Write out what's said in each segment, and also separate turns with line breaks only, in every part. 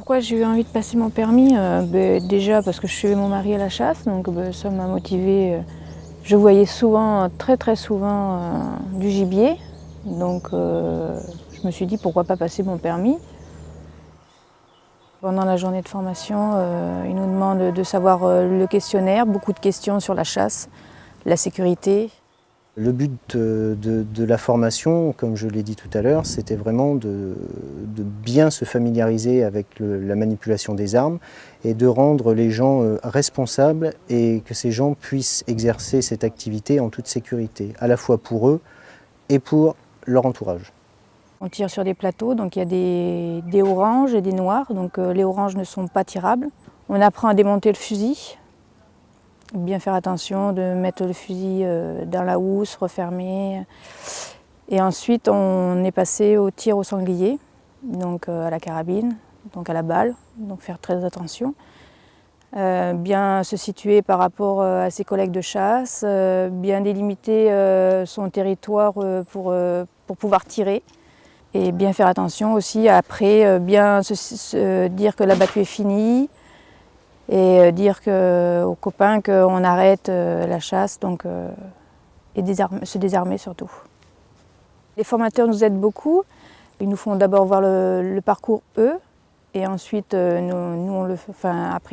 Pourquoi j'ai eu envie de passer mon permis? Déjà parce que je suivais mon mari à la chasse, donc ça m'a motivée. Je voyais souvent, très souvent, du gibier, donc je me suis dit pourquoi pas passer mon permis. Pendant la journée de formation, ils nous demandent de savoir le questionnaire, beaucoup de questions sur la chasse, la sécurité.
Le but de la formation, comme je l'ai dit tout à l'heure, c'était vraiment de bien se familiariser avec la manipulation des armes et de rendre les gens responsables et que ces gens puissent exercer cette activité en toute sécurité, à la fois pour eux et pour leur entourage.
On tire sur des plateaux, donc il y a des oranges et des noirs, donc les oranges ne sont pas tirables. On apprend à démonter le fusil. Bien faire attention de mettre le fusil dans la housse, refermer. Et ensuite, on est passé au tir au sanglier, donc à la carabine, donc à la balle, donc faire très attention. Bien se situer par rapport à ses collègues de chasse, bien délimiter son territoire pour pouvoir tirer. Et bien faire attention aussi après, bien se dire que la battue est finie, et dire aux copains qu'on arrête la chasse, donc, et se désarmer surtout. Les formateurs nous aident beaucoup. Ils nous font d'abord voir le parcours eux, et ensuite après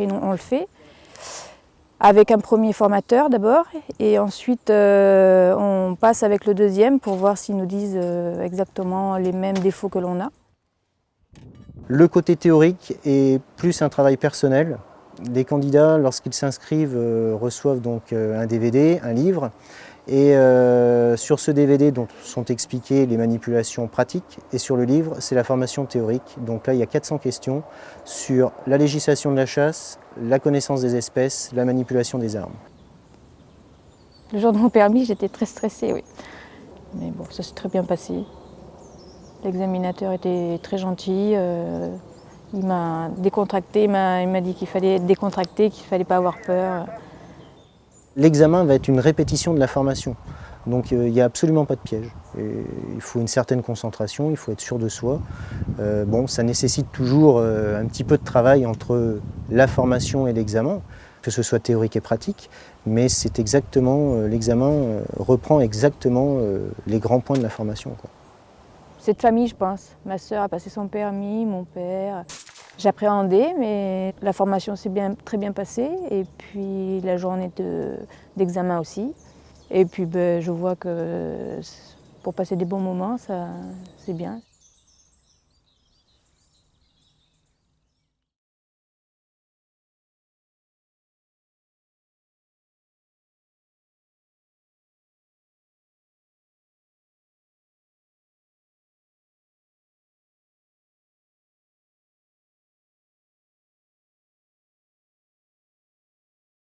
nous on le fait. Avec un premier formateur d'abord, et ensuite on passe avec le deuxième pour voir s'ils nous disent exactement les mêmes défauts que l'on a.
Le côté théorique est plus un travail personnel. Les candidats, lorsqu'ils s'inscrivent, reçoivent donc un DVD, un livre, et sur ce DVD donc, sont expliquées les manipulations pratiques, et sur le livre, c'est la formation théorique. Donc là, il y a 400 questions sur la législation de la chasse, la connaissance des espèces, la manipulation des armes.
Le jour de mon permis, j'étais très stressée, oui. Mais bon, ça s'est très bien passé. L'examinateur était très gentil. Il m'a décontracté, il m'a dit qu'il fallait être décontracté, qu'il ne fallait pas avoir peur.
L'examen va être une répétition de la formation. Donc il n'y a absolument pas de piège. Il faut une certaine concentration, il faut être sûr de soi. Ça nécessite toujours un petit peu de travail entre la formation et l'examen, que ce soit théorique et pratique, mais c'est exactement, l'examen reprend exactement les grands points de la formation, quoi.
C'est de famille, je pense. Ma sœur a passé son permis, mon père. J'appréhendais, mais la formation s'est très bien passée, et puis la journée d'examen aussi. Et puis je vois que pour passer des bons moments, c'est bien.